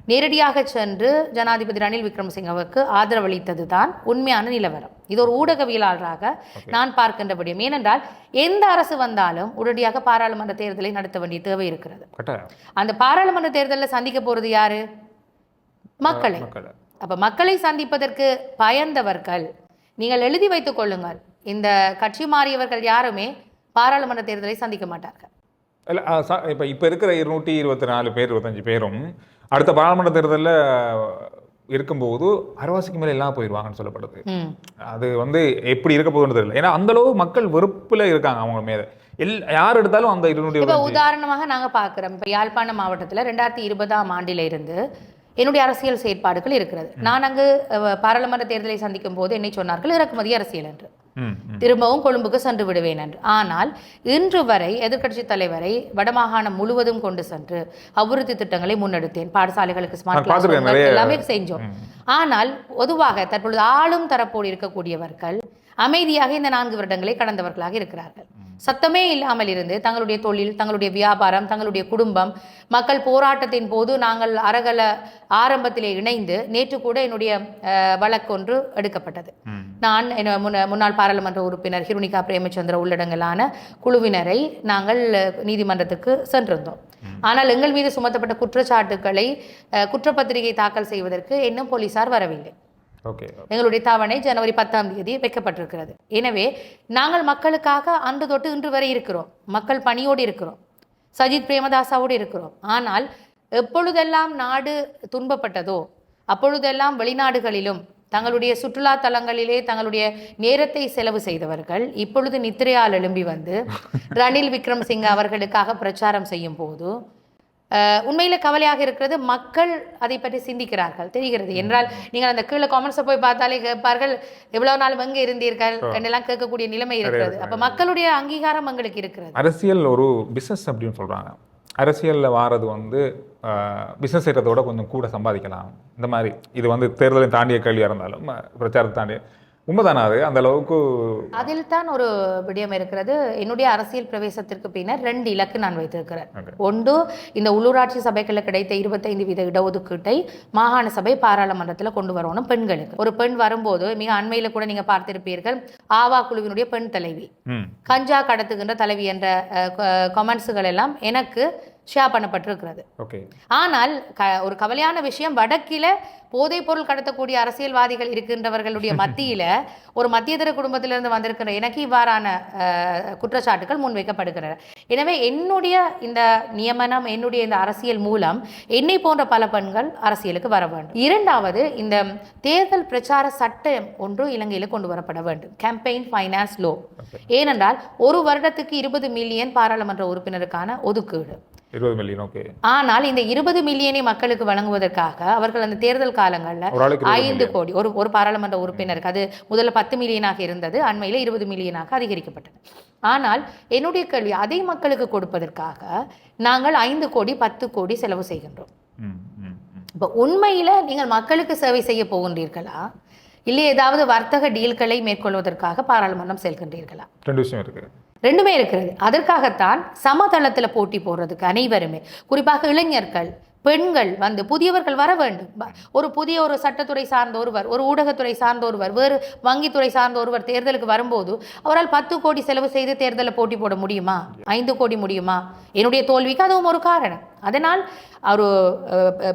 நேரடியாக சென்று ஜனாதிபதி ரணில் விக்ரமசிங்கவுக்கு ஆதரவளித்தது தான் உண்மையான நிலவரம். இது ஒரு ஊடகவியலாளராக நான் பார்க்கின்ற விடயம். ஏனென்றால் எந்த அரசு வந்தாலும் உடனடியாக பாராளுமன்ற தேர்தலை நடத்த வேண்டிய தேவை இருக்கிறது. அந்த பாராளுமன்ற தேர்தலில் சந்திக்க போறது யாரு? மக்களை. அப்ப மக்களை சந்திப்பதற்கு பயந்தவர்கள், நீங்கள் எழுதி வைத்துக் கொள்ளுங்கள், இந்த கட்சி மாறியவர்கள் யாருமே பாராளுமன்ற தேர்தலை சந்திக்க மாட்டார்கள். இப்ப இருக்கிற 224 பேர் 25 பேரும் அடுத்த பாராளுமன்ற தேர்தலில் இருக்கும்போது அரைவாசிக்கு மேல எல்லாம் போயிடுவாங்கன்னு சொல்லப்படுது. அது எப்படி இருக்க போகுதுன்னு தெரியல. ஏன்னா அந்த அளவு மக்கள் வெறுப்புல இருக்காங்க அவங்க மேல. யார் எடுத்தாலும் அந்த 200. உதாரணமாக நாங்க பாக்குறோம், இப்ப யாழ்ப்பாணம் மாவட்டத்துல 2020ஆம் ஆண்டில இருந்து என்னுடைய அரசியல் செயற்பாடுகள் இருக்கிறது. நான் அங்கு பாராளுமன்ற தேர்தலை சந்திக்கும் போது என்னை சொன்னார்கள் இறக்குமதி அரசியல் என்று, திரும்பவும் கொழும்புக்கு சென்று விடுவேன் என்று. ஆனால் இன்று வரை எதிர்க்கட்சி தலைவரை வடமாகாணம் முழுவதும் கொண்டு சென்று அபிவிருத்தி திட்டங்களை முன்னெடுத்தேன். பாடசாலைகளுக்கு ஸ்மார்ட் கிளாஸ் எல்லாமே செஞ்சோம். ஆனால் பொதுவாக தற்பொழுது ஆளும் தரப்போடு இருக்கக்கூடியவர்கள் அமைதியாக இந்த 4 வருடங்களை கடந்தவர்களாக இருக்கிறார்கள். சத்தமே இல்லாமல் இருந்து தங்களுடைய தொழில், தங்களுடைய வியாபாரம், தங்களுடைய குடும்பம், மக்கள் போராட்டத்தின் போது நாங்கள் அரகல ஆரம்பத்திலே இணைந்து நேற்று கூட என்னுடைய வழக்கொன்று எடுக்கப்பட்டது. நான் முன்னாள் பாராளுமன்ற உறுப்பினர் ஹிருணிகா பிரேமச்சந்திர உள்ளடங்கலான குழுவினரை நாங்கள் நீதிமன்றத்துக்கு சென்றிருந்தோம். ஆனால் எங்கள் மீது சுமத்தப்பட்ட குற்றச்சாட்டுக்களை குற்றப்பத்திரிகை தாக்கல் செய்வதற்கு இன்னும் போலீசார் வரவில்லை. எங்களுடைய தவணை ஜனவரி 10ஆம் தேதி வைக்கப்பட்டிருக்கிறது. எனவே நாங்கள் மக்களுக்காக அன்று தொட்டு இன்று வரை இருக்கிறோம். மக்கள் பணியோடு இருக்கிறோம், சஜித் பிரேமதாசாவோடு இருக்கிறோம். ஆனால் எப்பொழுதெல்லாம் நாடு துன்பப்பட்டதோ அப்பொழுதெல்லாம் வெளிநாடுகளிலும் தங்களுடைய சுற்றுலா தலங்களிலே தங்களுடைய நேரத்தை செலவு செய்தவர்கள் இப்பொழுது நித்திரையால் எழும்பி வந்து ரணில் விக்ரமசிங்க அவர்களுக்காக பிரச்சாரம் செய்யும் போது உண்மையில கவலையாக இருக்கிறது. மக்கள் அதை பற்றி சிந்திக்கிறார்கள் தெரிகிறது என்றால் நீங்கள் அந்த கீழே காமெண்ட்ஸை போய் பார்த்தாலே கேட்பார்கள் எவ்வளவு நாள் எங்கே இருந்தீர்கள் என்றெல்லாம் கேட்கக்கூடிய நிலைமை இருக்கிறது. அப்ப மக்களுடைய அங்கீகாரம் எங்களுக்கு இருக்கிறது. அரசியல் ஒரு பிசினஸ் அப்படின்னு சொல்றாங்க. அரசியலில் வாரது பிஸ்னஸ் செய்கிறதோட கொஞ்சம் கூட சம்பாதிக்கலாம். இந்த மாதிரி இது தேர்தலை தாண்டிய கேள்வியாக இருந்தாலும் பிரச்சாரத்தை தாண்டிய உண்மைதானா? அது அந்த அளவுக்கு அதில் தான் ஒரு விடயம் இருக்கிறது. என்னுடைய அரசியல் பிரவேசத்திற்கு பின்னர் 2 இலக்கு நான் வைத்திருக்கிறேன். ஒன்று, இந்த உள்ளூராட்சி சபைகளில் கிடைத்த 25% இடஒதுக்கீட்டை மாகாண சபை பாராளுமன்றத்தில் கொண்டு வரணும் பெண்களுக்கு. ஒரு பெண் வரும்போது மிக அண்மையில கூட நீங்க பார்த்திருப்பீர்கள், ஆவா குழுவினுடைய பெண் தலைவி, கஞ்சா கடத்துகின்ற தலைவி என்ற கமெண்ட்ஸுகள் எல்லாம் எனக்கு ஷேர் பண்ணப்பட்டிருக்கிறது. ஆனால் ஒரு கவலையான விஷயம், வடக்கில போதைப் பொருள் கடத்தக்கூடிய அரசியல்வாதிகள் இருக்கின்றவர்களுடைய மத்தியில ஒரு மத்தியதர குடும்பத்திலிருந்து வந்திருக்கிற எனக்கு இவ்வாறான குற்றச்சாட்டுகள் முன்வைக்கப்படுகின்றன. எனவே என்னுடைய இந்த நியமனம், என்னுடைய இந்த அரசியல் மூலம் என்னை போன்ற பல பெண்கள் அரசியலுக்கு வர வேண்டும். இரண்டாவது, இந்த தேர்தல் பிரச்சார சட்டம் ஒன்று இலங்கையில் கொண்டு வரப்பட வேண்டும், கேம்பெயின் ஃபைனான்ஸ் லோ. ஏனென்றால் ஒரு வருடத்துக்கு 20 மில்லியன் பாராளுமன்ற உறுப்பினருக்கான ஒதுக்கீடு. 20 மில்லியன். ஓகே. ஆனால் இந்த 20 மில்லியனை மக்களுக்கு வழங்குவதற்காக அவர்கள் அந்த தேர்தல் காலங்களில் 5 கோடி ஒரு பாராளுமன்ற உறுப்பினருக்கு, அது முதல்ல 10 மில்லியனாக இருந்தது, அண்மையில் 20 மில்லியனாக அதிகரிக்கப்பட்டது. ஆனால் என்னுடைய கேள்வி, அதை மக்களுக்கு கொடுப்பதற்காக நாங்கள் 5 கோடி 10 கோடி செலவு செய்கின்றோம். இப்போ உண்மையில நீங்கள் மக்களுக்கு சேவை செய்ய போகின்றீர்களா, இல்லை ஏதாவது வர்த்தக டீல்களை மேற்கொள்வதற்காக பாராளுமன்றம் செல்கின்றீர்களா? 2 விஷயம் இருக்கு. ரெண்டுமே இருக்கிறது. அதற்காகத்தான் சமதளத்தில் போட்டி போடுறதுக்கு அனைவருமே, குறிப்பாக இளைஞர்கள், பெண்கள் புதியவர்கள் வர வேண்டும். ஒரு சட்டத்துறை சார்ந்த ஒருவர், ஒரு ஊடகத்துறை சார்ந்த ஒருவர், வேறு வங்கித்துறை சார்ந்த ஒருவர் தேர்தலுக்கு வரும்போது அவரால் 10 கோடி செலவு செய்து தேர்தலில் போட்டி போட முடியுமா? 5 கோடி முடியுமா? என்னுடைய தோல்விக்கு அதுவும் ஒரு காரணம். அதனால் ஒரு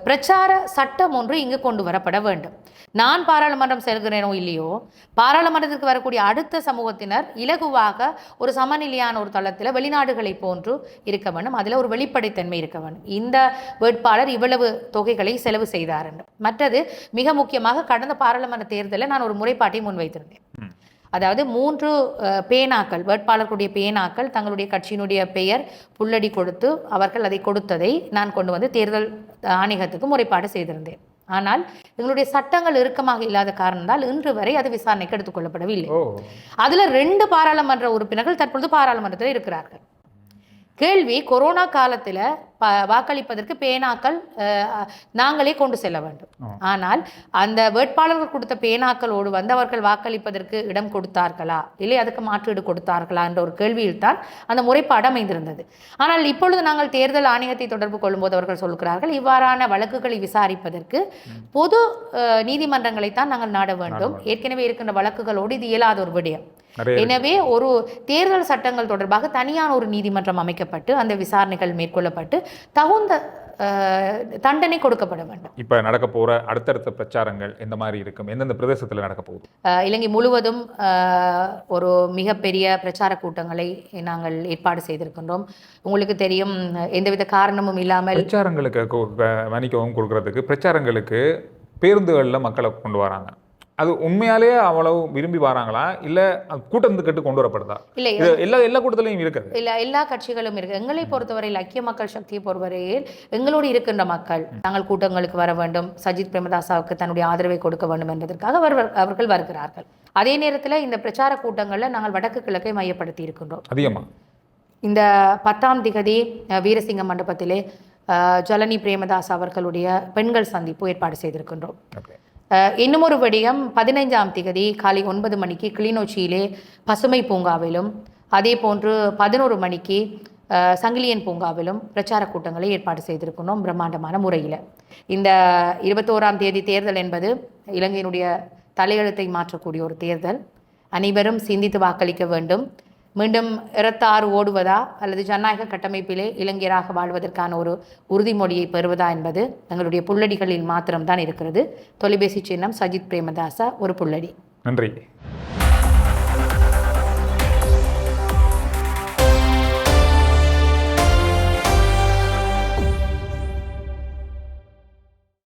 பிரச்சார சட்டம் ஒன்று இங்கு கொண்டு வரப்பட வேண்டும். நான் பாராளுமன்றம் செல்கிறேனோ இல்லையோ, பாராளுமன்றத்திற்கு வரக்கூடிய அடுத்த சமூகத்தினர் இலகுவாக ஒரு சமநிலையான ஒரு தளத்தில் வெளிநாடுகளை போன்று இருக்க வேண்டும். அதில் ஒரு வெளிப்படைத்தன்மை இருக்க வேண்டும். இந்த வேட்பாளர் இவ்வளவு தொகைகளை செலவு செய்தார் என்று. மற்றது, மிக முக்கியமாக கடந்த பாராளுமன்ற தேர்தலில் நான் ஒரு முறைப்பாட்டை முன்வைத்திருந்தேன். அதாவது 3 பேனாக்கள், வேட்பாளர்களுடைய பேனாக்கள், தங்களுடைய கட்சியினுடைய பெயர் புல்லடி கொடுத்து அவர்கள் அதை கொடுத்ததை நான் கொண்டு வந்து தேர்தல் ஆணையகத்துக்கு முறைப்பாடு செய்திருந்தேன். ஆனால் எங்களுடைய சட்டங்கள் இறுக்கமாக இல்லாத காரணத்தால் இன்று வரை அது விசாரணைக்கு எடுத்துக் கொள்ளப்படவில்லை. அதுல 2 பாராளுமன்ற உறுப்பினர்கள் தற்பொழுது பாராளுமன்றத்தில் இருக்கிறார்கள். கேள்வி கொரோனா காலத்தில் வாக்களிப்பதற்கு பேனாக்கள் நாங்களே கொண்டு செல்ல வேண்டும். ஆனால் அந்த வேட்பாளர்கள் கொடுத்த பேனாக்களோடு வந்து அவர்கள் வாக்களிப்பதற்கு இடம் கொடுத்தார்களா இல்லை அதுக்கு மாற்றீடு கொடுத்தார்களா என்ற ஒரு கேள்வியில் தான் அந்த முறைப்பாடு அமைந்திருந்தது. ஆனால் இப்பொழுது நாங்கள் தேர்தல் ஆணையத்தை தொடர்பு கொள்ளும்போது அவர்கள் சொல்கிறார்கள் இவ்வாறான வழக்குகளை விசாரிப்பதற்கு பொது நீதிமன்றங்களைத்தான் நாங்கள் நாட வேண்டும். ஏற்கனவே இருக்கின்ற வழக்குகளோடு இது இயலாத ஒரு விடயம். எனவே ஒரு தேர்தல் சட்டங்கள் தொடர்பாக தனியான ஒரு நீதிமன்றம் அமைக்கப்பட்டு அந்த விசாரணைகள் மேற்கொள்ளப்பட்டு தகுந்த தண்டனை கொடுக்கப்பட வேண்டும். இப்ப நடக்க போற அடுத்தடுத்த பிரச்சாரங்கள் எந்த மாதிரி இருக்கும், எந்தெந்த பிரதேசத்தில் நடக்க போகுது? இலங்கை முழுவதும் ஒரு மிகப்பெரிய பிரச்சார கூட்டங்களை நாங்கள் ஏற்பாடு செய்திருக்கின்றோம். உங்களுக்கு தெரியும், எந்தவித காரணமும் இல்லாமல் பிரச்சாரங்களுக்கு வணிகவும் கொடுக்கறதுக்கு பிரச்சாரங்களுக்கு பேருந்துகளில் மக்களை கொண்டு வராங்க. அது உண்மையாலேயே அவ்வளவு விரும்பி வராங்களா இல்ல கூட்டத்துக்கு கொண்டு வரப்படுதா? இல்லை, எல்லா கூட்டத்திலையும் இருக்குது. இல்லை, எல்லா கட்சிகளும் இருக்கு. எங்களை பொறுத்தவரையில் ஐக்கிய மக்கள் சக்தியை பொறுத்தவரையில் எங்களோடு இருக்கின்ற மக்கள் நாங்கள் கூட்டங்களுக்கு வர வேண்டும், சஜித் பிரேமதாசாவுக்கு தன்னுடைய ஆதரவை கொடுக்க வேண்டும் என்பதற்காக அவர்கள் வருகிறார்கள். அதே நேரத்தில் இந்த பிரச்சார கூட்டங்களில் நாங்கள் வடக்கு கிழக்கை மையப்படுத்தி இருக்கின்றோம். அதிகமாக இந்த 10ஆம் திகதி வீரசிங்க மண்டபத்திலே ஜலனி பிரேமதாஸ் அவர்களுடைய பெண்கள் சந்திப்பு ஏற்பாடு செய்திருக்கின்றோம். இன்னும் ஒரு விடயம், 15ஆம் திகதி காலை 9 மணிக்கு கிளிநொச்சியிலே பசுமை பூங்காவிலும் அதே போன்று 11 மணிக்கு சங்கிலியன் பூங்காவிலும் பிரச்சார கூட்டங்களை ஏற்பாடு செய்திருக்கணும் பிரம்மாண்டமான முறையில். இந்த 21ஆம் தேதி தேர்தல் என்பது இலங்கையினுடைய தலையெழுத்தை மாற்றக்கூடிய ஒரு தேர்தல். அனைவரும் சிந்தித்து வாக்களிக்க வேண்டும். மீண்டும் இரத்தாறு ஓடுவதா அல்லது ஜனநாயக கட்டமைப்பிலே இளைஞராக வாழ்வதற்கான ஒரு உறுதிமொழியை பெறுவதா என்பது எங்களுடைய புள்ளடிகளில் மாத்திரம்தான் இருக்கிறது. தொலைபேசி சின்னம் சஜித் பிரேமதாசா, ஒரு புள்ளடி. நன்றி.